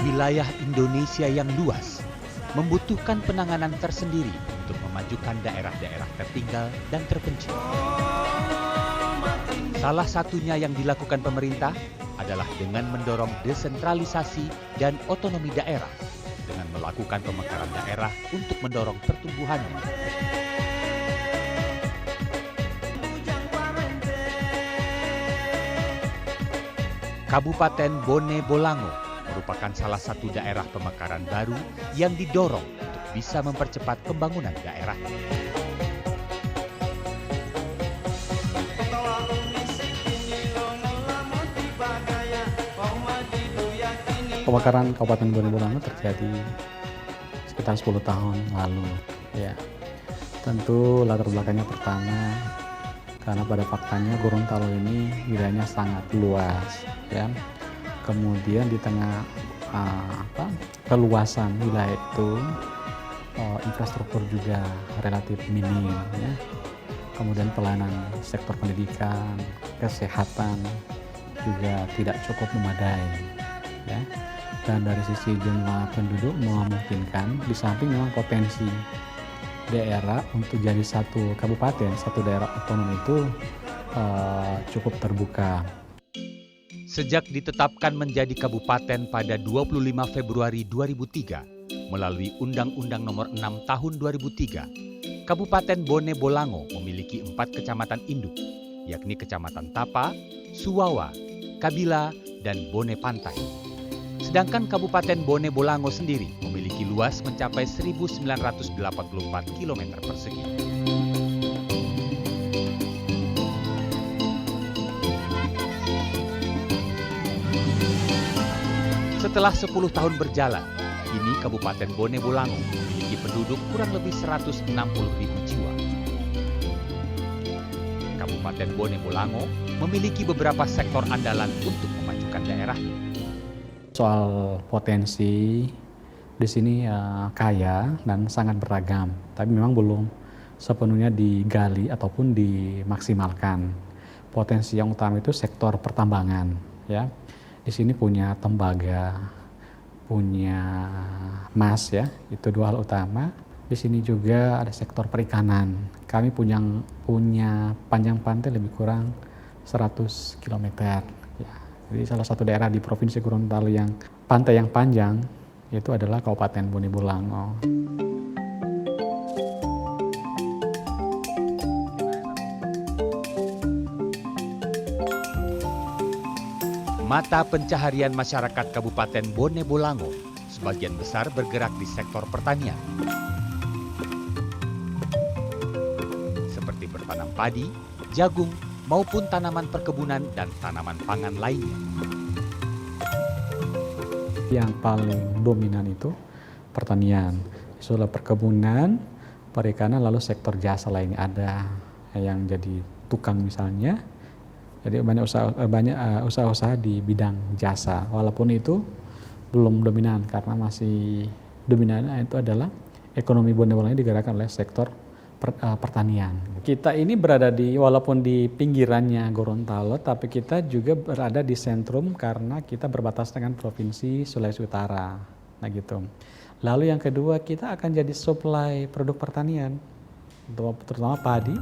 Wilayah Indonesia yang luas membutuhkan penanganan tersendiri untuk memajukan daerah-daerah tertinggal dan terpencil. Salah satunya yang dilakukan pemerintah adalah dengan mendorong desentralisasi dan otonomi daerah dengan melakukan pemekaran daerah untuk mendorong pertumbuhannya. Kabupaten Bone Bolango merupakan salah satu daerah pemekaran baru yang didorong untuk bisa mempercepat pembangunan daerah. Pemekaran Kabupaten Bone Bolango terjadi sekitar 10 tahun lalu. Ya, tentu latar belakangnya pertama karena pada faktanya Gorontalo ini wilayahnya sangat luas, ya. Kemudian di tengah keluasan wilayah itu infrastruktur juga relatif minim, ya. Kemudian pelayanan sektor pendidikan, kesehatan juga tidak cukup memadai, ya. Dan dari sisi jumlah penduduk memungkinkan, di samping memang potensi daerah untuk jadi satu kabupaten, satu daerah otonom itu cukup terbuka. Sejak ditetapkan menjadi kabupaten pada 25 Februari 2003 melalui Undang-Undang Nomor 6 Tahun 2003, Kabupaten Bone Bolango memiliki 4 kecamatan induk, yakni Kecamatan Tapa, Suwawa, Kabila, dan Bone Pantai. Sedangkan Kabupaten Bone Bolango sendiri memiliki luas mencapai 1.984 km persegi. Setelah 10 tahun berjalan, kini Kabupaten Bone Bolango memiliki penduduk kurang lebih 160.000 jiwa. Kabupaten Bone Bolango memiliki beberapa sektor andalan untuk memajukan daerahnya. Soal potensi di sini kaya dan sangat beragam, tapi memang belum sepenuhnya digali ataupun dimaksimalkan. Potensi yang utama itu sektor pertambangan, ya. Di sini punya tembaga, punya emas, ya. Itu 2 hal utama. Di sini juga ada sektor perikanan. Kami punya panjang pantai lebih kurang 100 km. Jadi salah satu daerah di Provinsi Gorontalo yang pantai yang panjang itu adalah Kabupaten Bone Bolango. Mata pencaharian masyarakat Kabupaten Bone Bolango sebagian besar bergerak di sektor pertanian. Seperti bertanam padi, jagung, maupun tanaman perkebunan dan tanaman pangan lainnya. Yang paling dominan itu pertanian, setelah perkebunan, perikanan, lalu sektor jasa lainnya ada yang jadi tukang misalnya. Jadi banyak usaha-usaha di bidang jasa, walaupun itu belum dominan karena masih dominannya itu adalah ekonomi Bone Bolango digerakkan oleh sektor pertanian. Kita ini berada walaupun di pinggirannya Gorontalo, tapi kita juga berada di sentrum karena kita berbatas dengan Provinsi Sulawesi Utara. Nah gitu. Lalu yang kedua, kita akan jadi supply produk pertanian, terutama padi.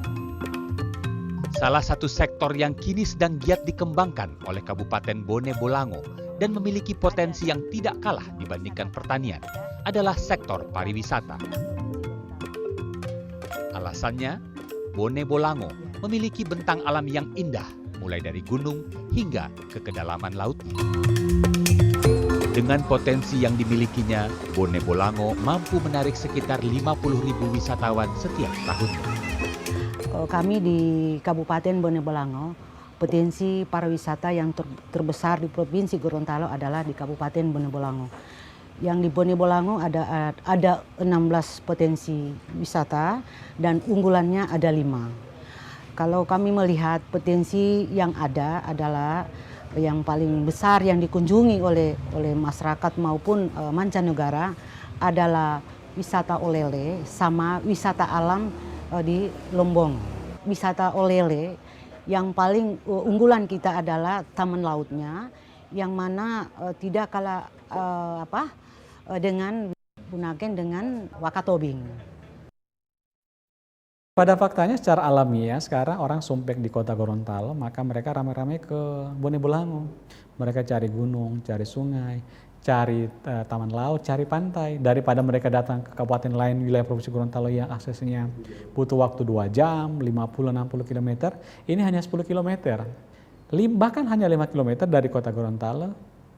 Salah satu sektor yang kini sedang giat dikembangkan oleh Kabupaten Bone Bolango dan memiliki potensi yang tidak kalah dibandingkan pertanian adalah sektor pariwisata. Alasannya, Bone Bolango memiliki bentang alam yang indah, mulai dari gunung hingga ke kedalaman lautnya. Dengan potensi yang dimilikinya, Bone Bolango mampu menarik sekitar 50.000 wisatawan setiap tahunnya. Kami di Kabupaten Bone Bolango, potensi pariwisata yang terbesar di Provinsi Gorontalo adalah di Kabupaten Bone Bolango. Yang di Bone Bolango ada 16 potensi wisata dan unggulannya ada 5. Kalau kami melihat potensi yang ada adalah yang paling besar yang dikunjungi oleh masyarakat maupun mancanegara adalah wisata olele sama wisata alam di Lombong. Wisata olele yang paling unggulan kita adalah taman lautnya yang mana tidak kalah dengan gunakan dengan wakatobing. Pada faktanya secara alamiah sekarang orang sumpek di kota Gorontalo, maka mereka ramai-ramai ke Bone Bolango. Mereka cari gunung, cari sungai, cari taman laut, cari pantai. Daripada mereka datang ke kabupaten lain wilayah Provinsi Gorontalo yang aksesnya butuh waktu 2 jam, 50-60 km, ini hanya 10 km. Bahkan hanya 5 km dari kota Gorontalo,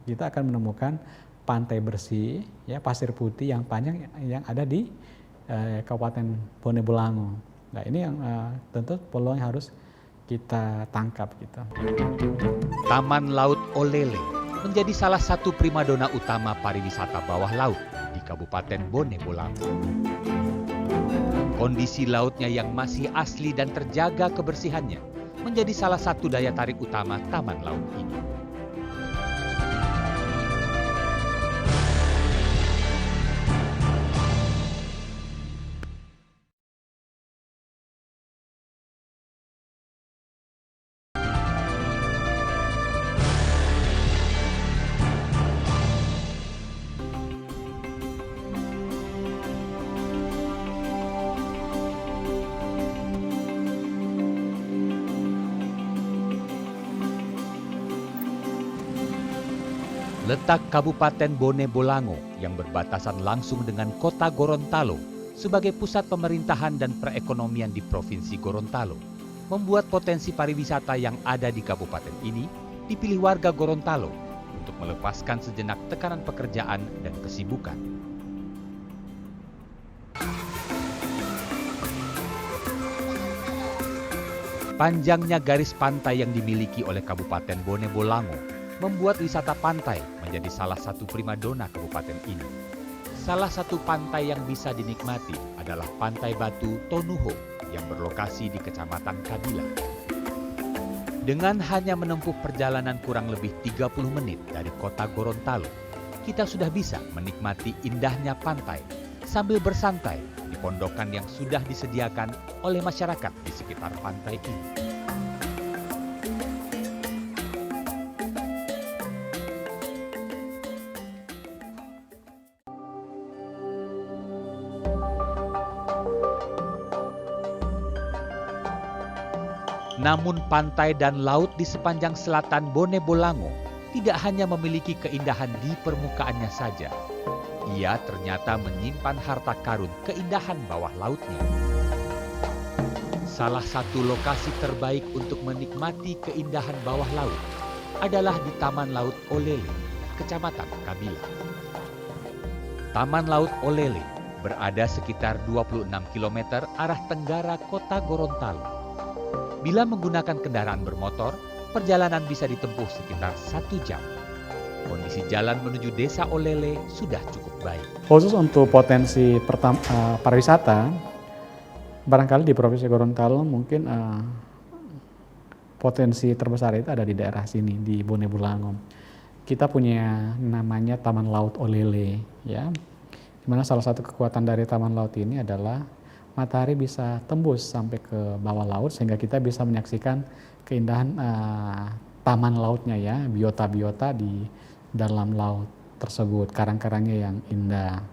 kita akan menemukan pantai bersih, ya, pasir putih yang panjang yang ada di Kabupaten Bone Bolango. Nah ini yang tentu peluang yang harus kita tangkap gitu. Taman Laut Olele menjadi salah satu primadona utama pariwisata bawah laut di Kabupaten Bone Bolango. Kondisi lautnya yang masih asli dan terjaga kebersihannya menjadi salah satu daya tarik utama taman laut ini. Letak Kabupaten Bone Bolango yang berbatasan langsung dengan kota Gorontalo sebagai pusat pemerintahan dan perekonomian di Provinsi Gorontalo membuat potensi pariwisata yang ada di kabupaten ini dipilih warga Gorontalo untuk melepaskan sejenak tekanan pekerjaan dan kesibukan. Panjangnya garis pantai yang dimiliki oleh Kabupaten Bone Bolango membuat wisata pantai menjadi salah satu primadona kabupaten ini. Salah satu pantai yang bisa dinikmati adalah Pantai Batu Tonuho yang berlokasi di Kecamatan Kabila. Dengan hanya menempuh perjalanan kurang lebih 30 menit dari kota Gorontalo, kita sudah bisa menikmati indahnya pantai sambil bersantai di pondokan yang sudah disediakan oleh masyarakat di sekitar pantai ini. Namun pantai dan laut di sepanjang selatan Bone Bolango tidak hanya memiliki keindahan di permukaannya saja. Ia ternyata menyimpan harta karun keindahan bawah lautnya. Salah satu lokasi terbaik untuk menikmati keindahan bawah laut adalah di Taman Laut Olele, Kecamatan Kabila. Taman Laut Olele berada sekitar 26 km arah tenggara kota Gorontalo. Bila menggunakan kendaraan bermotor, perjalanan bisa ditempuh sekitar 1 jam. Kondisi jalan menuju desa Olele sudah cukup baik. Khusus untuk potensi pariwisata, barangkali di Provinsi Gorontalo mungkin potensi terbesar itu ada di daerah sini, di Bone Bolango. Kita punya namanya Taman Laut Olele, ya. Dimana salah satu kekuatan dari Taman Laut ini adalah matahari bisa tembus sampai ke bawah laut sehingga kita bisa menyaksikan keindahan taman lautnya, ya, biota-biota di dalam laut tersebut, karang-karangnya yang indah.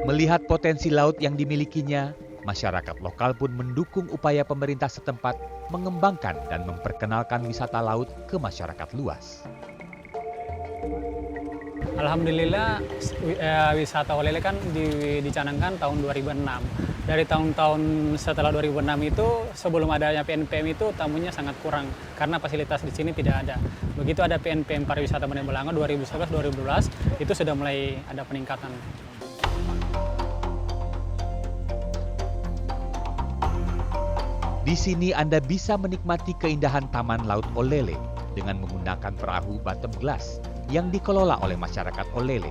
Melihat potensi laut yang dimilikinya, masyarakat lokal pun mendukung upaya pemerintah setempat mengembangkan dan memperkenalkan wisata laut ke masyarakat luas. Alhamdulillah wisata Olele kan dicanangkan tahun 2006. Dari tahun-tahun setelah 2006 itu sebelum adanya PNPM itu tamunya sangat kurang karena fasilitas di sini tidak ada. Begitu ada PNPM pariwisata Bone Bolango 2011-2012 itu sudah mulai ada peningkatan. Di sini Anda bisa menikmati keindahan Taman Laut Olele dengan menggunakan perahu bottom glass yang dikelola oleh masyarakat Olele.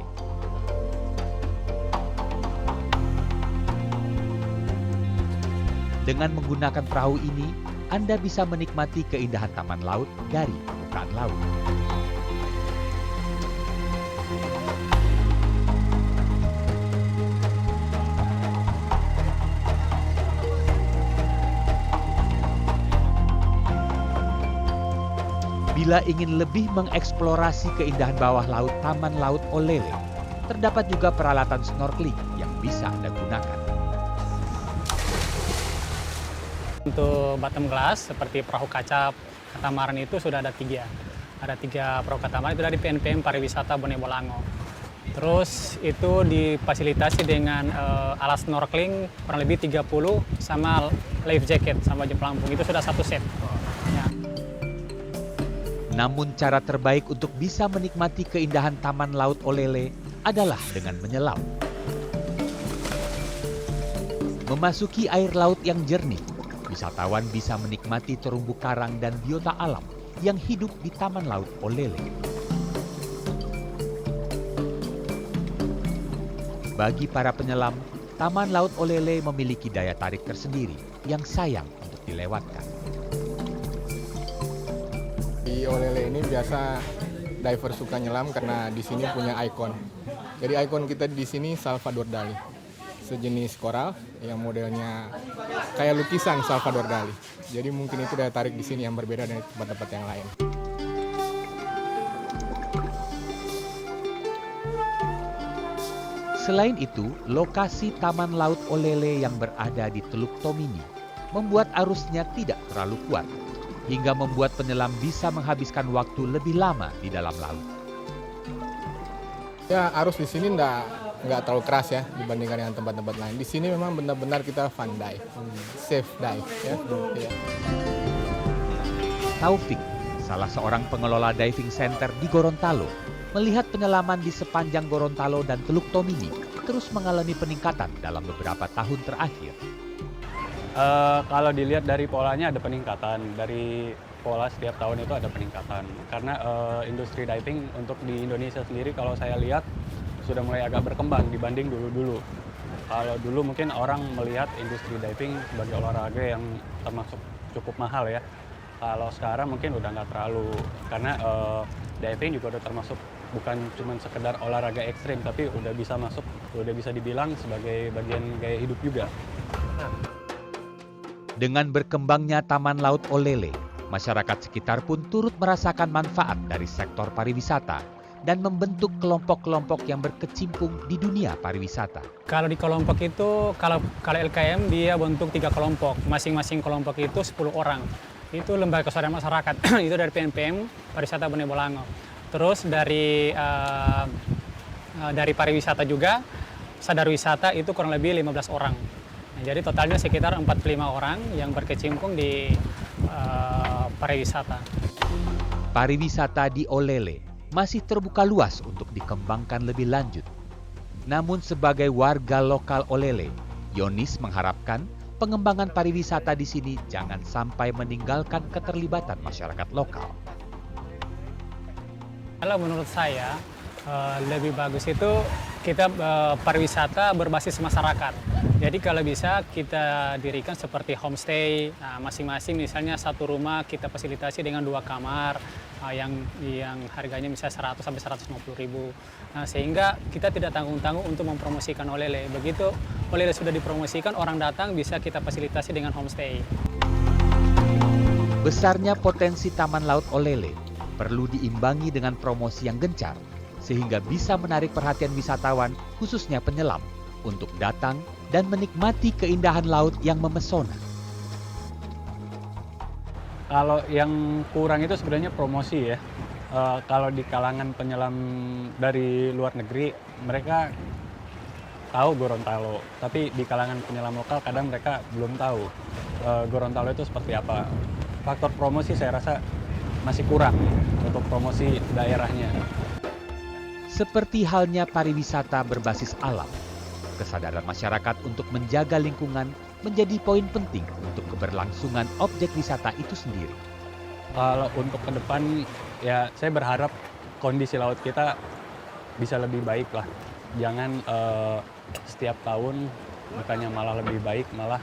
Dengan menggunakan perahu ini, Anda bisa menikmati keindahan taman laut dari permukaan laut. Bila ingin lebih mengeksplorasi keindahan bawah laut Taman Laut Olele, terdapat juga peralatan snorkeling yang bisa Anda gunakan. Untuk bottom glass seperti perahu kaca katamaran itu sudah ada 3. Ada 3 perahu katamaran itu dari PNPM Pariwisata Bone Bolango. Terus itu difasilitasi dengan alat snorkeling kurang lebih 30 sama life jacket sama jam pelampung. Itu sudah 1 set. Ya. Namun cara terbaik untuk bisa menikmati keindahan Taman Laut Olele adalah dengan menyelam. Memasuki air laut yang jernih, wisatawan bisa menikmati terumbu karang dan biota alam yang hidup di Taman Laut Olele. Bagi para penyelam, Taman Laut Olele memiliki daya tarik tersendiri yang sayang untuk dilewatkan. Di Olele ini biasa diver suka nyelam karena di sini punya ikon. Jadi ikon kita di sini Salvador Dali, sejenis koral yang modelnya kayak lukisan Salvador Dali. Jadi mungkin itu daya tarik di sini yang berbeda dari tempat-tempat yang lain. Selain itu, lokasi Taman Laut Olele yang berada di Teluk Tomini membuat arusnya tidak terlalu kuat, hingga membuat penyelam bisa menghabiskan waktu lebih lama di dalam laut. Ya, arus di sini nggak terlalu keras ya dibandingkan dengan tempat-tempat lain. Di sini memang benar-benar kita fun dive, safe dive ya. Ya. Taufik, salah seorang pengelola diving center di Gorontalo, melihat penyelaman di sepanjang Gorontalo dan Teluk Tomini terus mengalami peningkatan dalam beberapa tahun terakhir. Kalau dilihat dari polanya ada peningkatan, dari pola setiap tahun itu ada peningkatan. Karena industri diving untuk di Indonesia sendiri kalau saya lihat sudah mulai agak berkembang dibanding dulu-dulu. Kalau dulu mungkin orang melihat industri diving sebagai olahraga yang termasuk cukup mahal ya. Kalau sekarang mungkin udah nggak terlalu, karena diving juga udah termasuk bukan cuma sekedar olahraga ekstrim, tapi udah bisa dibilang sebagai bagian gaya hidup juga. Dengan berkembangnya Taman Laut Olele, masyarakat sekitar pun turut merasakan manfaat dari sektor pariwisata dan membentuk kelompok-kelompok yang berkecimpung di dunia pariwisata. Kalau di kelompok itu, kalau LKM dia bentuk 3 kelompok, masing-masing kelompok itu 10 orang. Itu lembaga kesadaran masyarakat, itu dari PNPM Pariwisata Bone Bolango. Terus dari pariwisata juga, sadar wisata itu kurang lebih 15 orang. Nah, jadi totalnya sekitar 45 orang yang berkecimpung di pariwisata. Pariwisata di Olele masih terbuka luas untuk dikembangkan lebih lanjut. Namun sebagai warga lokal Olele, Yonis mengharapkan pengembangan pariwisata di sini jangan sampai meninggalkan keterlibatan masyarakat lokal. Kalau menurut saya lebih bagus itu kita pariwisata berbasis masyarakat. Jadi kalau bisa kita dirikan seperti homestay, masing-masing misalnya satu rumah kita fasilitasi dengan 2 kamar yang harganya misalnya 100 sampai 150 ribu. Nah, sehingga kita tidak tanggung-tanggung untuk mempromosikan Olele. Begitu Olele sudah dipromosikan, orang datang bisa kita fasilitasi dengan homestay. Besarnya potensi Taman Laut Olele perlu diimbangi dengan promosi yang gencar, sehingga bisa menarik perhatian wisatawan, khususnya penyelam, untuk datang dan menikmati keindahan laut yang memesona. Kalau yang kurang itu sebenarnya promosi ya. Kalau di kalangan penyelam dari luar negeri, mereka tahu Gorontalo. Tapi di kalangan penyelam lokal kadang mereka belum tahu Gorontalo itu seperti apa. Faktor promosi saya rasa masih kurang untuk promosi daerahnya. Seperti halnya pariwisata berbasis alam, kesadaran masyarakat untuk menjaga lingkungan menjadi poin penting untuk keberlangsungan objek wisata itu sendiri. Kalau untuk ke depan, ya saya berharap kondisi laut kita bisa lebih baik lah. Jangan setiap tahun bukannya malah lebih baik, malah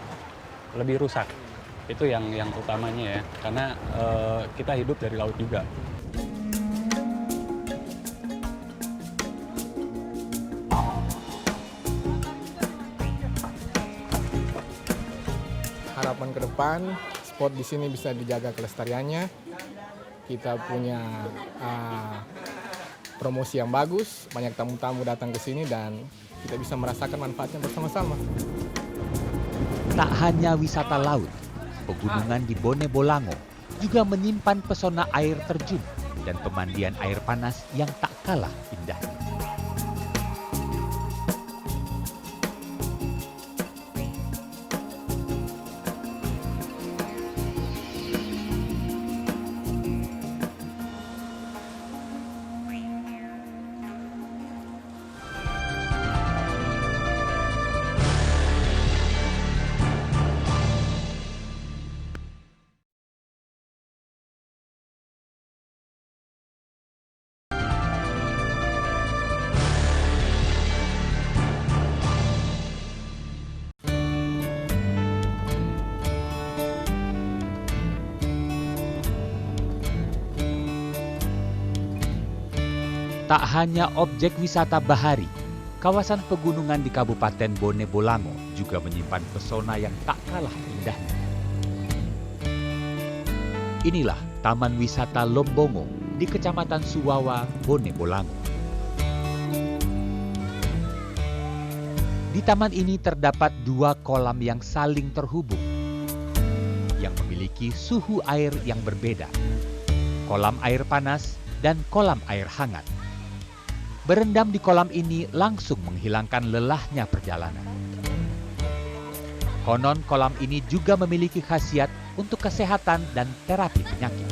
lebih rusak. Itu yang utamanya ya, karena kita hidup dari laut juga. Harapan ke depan, spot di sini bisa dijaga kelestariannya. kita punya promosi yang bagus, banyak tamu-tamu datang ke sini dan kita bisa merasakan manfaatnya bersama-sama. Tak hanya wisata laut, pegunungan di Bone Bolango juga menyimpan pesona air terjun dan pemandian air panas yang tak kalah indahnya. Tak hanya objek wisata bahari, kawasan pegunungan di Kabupaten Bone Bolango juga menyimpan pesona yang tak kalah indahnya. Inilah Taman Wisata Lombongo di Kecamatan Suwawa, Bone Bolango. Di taman ini terdapat 2 kolam yang saling terhubung, yang memiliki suhu air yang berbeda, kolam air panas dan kolam air hangat. Berendam di kolam ini langsung menghilangkan lelahnya perjalanan. Konon kolam ini juga memiliki khasiat untuk kesehatan dan terapi penyakit.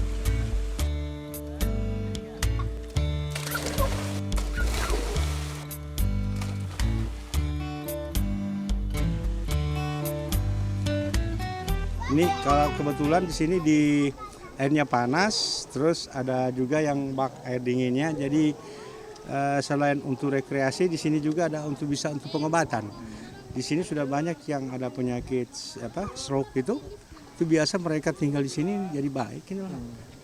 Ini kalau kebetulan di sini di airnya panas, terus ada juga yang bak air dinginnya. Jadi selain untuk rekreasi, di sini juga ada bisa untuk pengobatan. Di sini sudah banyak yang ada penyakit stroke itu biasa mereka tinggal di sini jadi baik.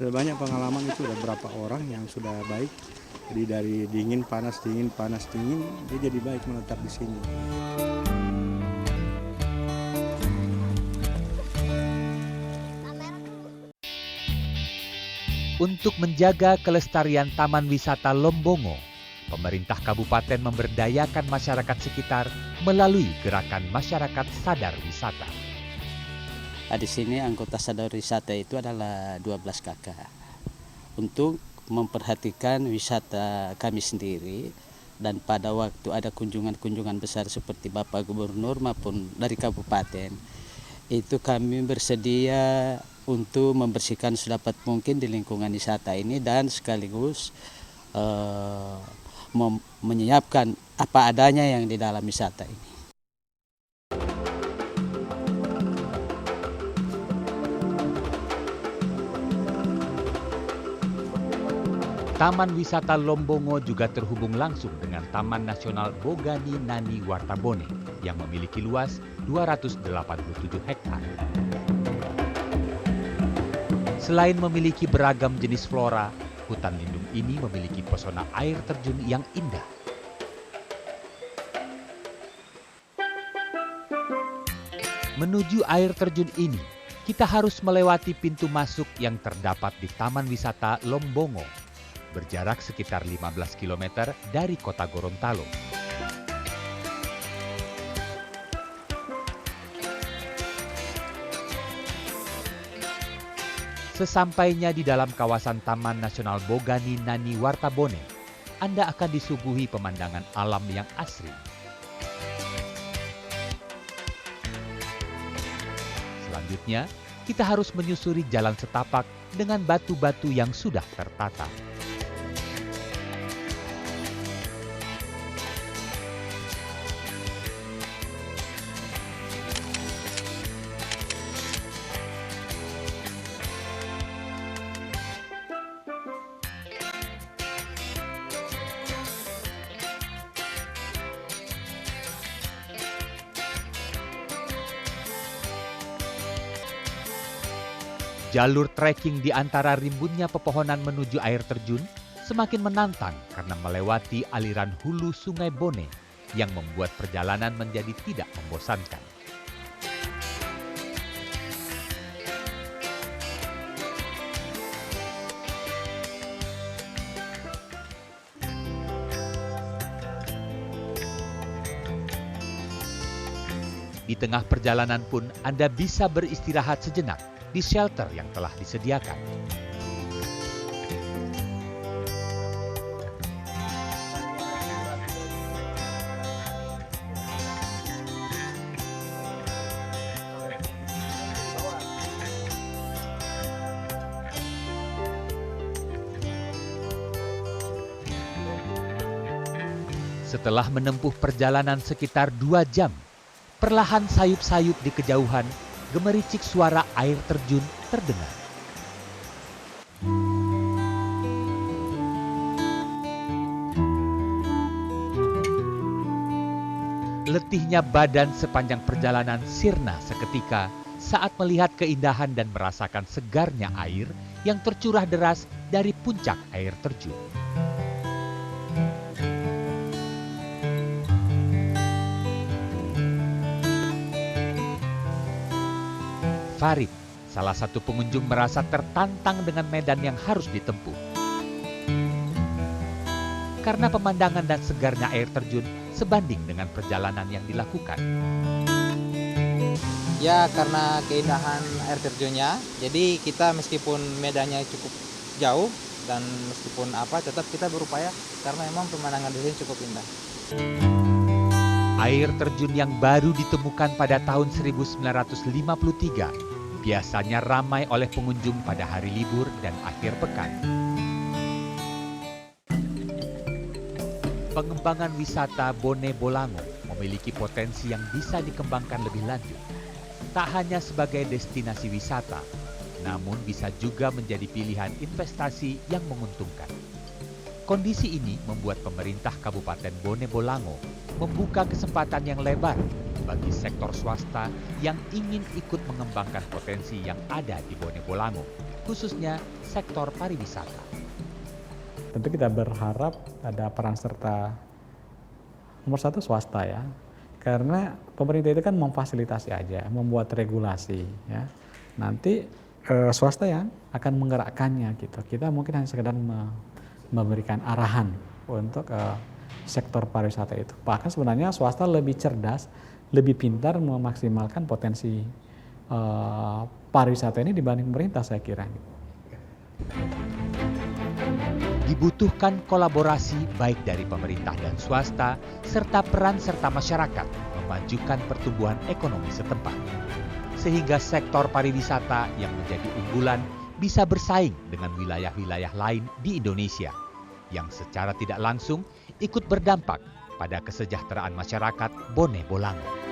Sudah banyak pengalaman itu, ada berapa orang yang sudah baik. Jadi dari dingin panas dingin dia jadi baik menetap di sini. Untuk menjaga kelestarian Taman Wisata Lombongo, pemerintah kabupaten memberdayakan masyarakat sekitar melalui gerakan masyarakat sadar wisata. Di sini anggota sadar wisata itu adalah 12 kakak. Untuk memperhatikan wisata kami sendiri dan pada waktu ada kunjungan-kunjungan besar seperti Bapak Gubernur maupun dari kabupaten, itu kami bersedia untuk membersihkan sedapat mungkin di lingkungan wisata ini dan sekaligus menyiapkan apa adanya yang di dalam wisata ini. Taman Wisata Lombongo juga terhubung langsung dengan Taman Nasional Bogani Nani Wartabone yang memiliki luas 287 hektar. Selain memiliki beragam jenis flora, hutan lindung ini memiliki pesona air terjun yang indah. Menuju air terjun ini, kita harus melewati pintu masuk yang terdapat di Taman Wisata Lombongo, berjarak sekitar 15 km dari kota Gorontalo. Sesampainya di dalam kawasan Taman Nasional Bogani Nani Wartabone, Anda akan disuguhi pemandangan alam yang asri. Selanjutnya, kita harus menyusuri jalan setapak dengan batu-batu yang sudah tertata. Jalur trekking di antara rimbunnya pepohonan menuju air terjun semakin menantang karena melewati aliran hulu Sungai Bone yang membuat perjalanan menjadi tidak membosankan. Di tengah perjalanan pun Anda bisa beristirahat sejenak di shelter yang telah disediakan. Setelah menempuh perjalanan sekitar 2 jam, perlahan sayup-sayup di kejauhan, gemericik suara air terjun terdengar. Letihnya badan sepanjang perjalanan sirna seketika saat melihat keindahan dan merasakan segarnya air yang tercurah deras dari puncak air terjun. Farid, salah satu pengunjung, merasa tertantang dengan medan yang harus ditempuh. Karena pemandangan dan segarnya air terjun sebanding dengan perjalanan yang dilakukan. Ya, karena keindahan air terjunnya, jadi kita meskipun medannya cukup jauh dan meskipun tetap kita berupaya karena memang pemandangan di sini cukup indah. Air terjun yang baru ditemukan pada tahun 1953 biasanya ramai oleh pengunjung pada hari libur dan akhir pekan. Pengembangan wisata Bone Bolango memiliki potensi yang bisa dikembangkan lebih lanjut. Tak hanya sebagai destinasi wisata, namun bisa juga menjadi pilihan investasi yang menguntungkan. Kondisi ini membuat pemerintah Kabupaten Bone Bolango membuka kesempatan yang lebar bagi sektor swasta yang ingin ikut mengembangkan potensi yang ada di Bone Bolango, khususnya sektor pariwisata. Tentu kita berharap ada peran serta nomor satu swasta ya, karena pemerintah itu kan memfasilitasi aja, membuat regulasi ya. Nanti swasta yang akan menggerakkannya gitu. Kita mungkin hanya sekedar memberikan arahan untuk sektor pariwisata itu. Bahkan sebenarnya swasta lebih cerdas, lebih pintar memaksimalkan potensi pariwisata ini dibanding pemerintah, saya kira. Dibutuhkan kolaborasi baik dari pemerintah dan swasta, serta peran serta masyarakat memajukan pertumbuhan ekonomi setempat. Sehingga sektor pariwisata yang menjadi unggulan bisa bersaing dengan wilayah-wilayah lain di Indonesia, yang secara tidak langsung ikut berdampak pada kesejahteraan masyarakat Bone Bolango.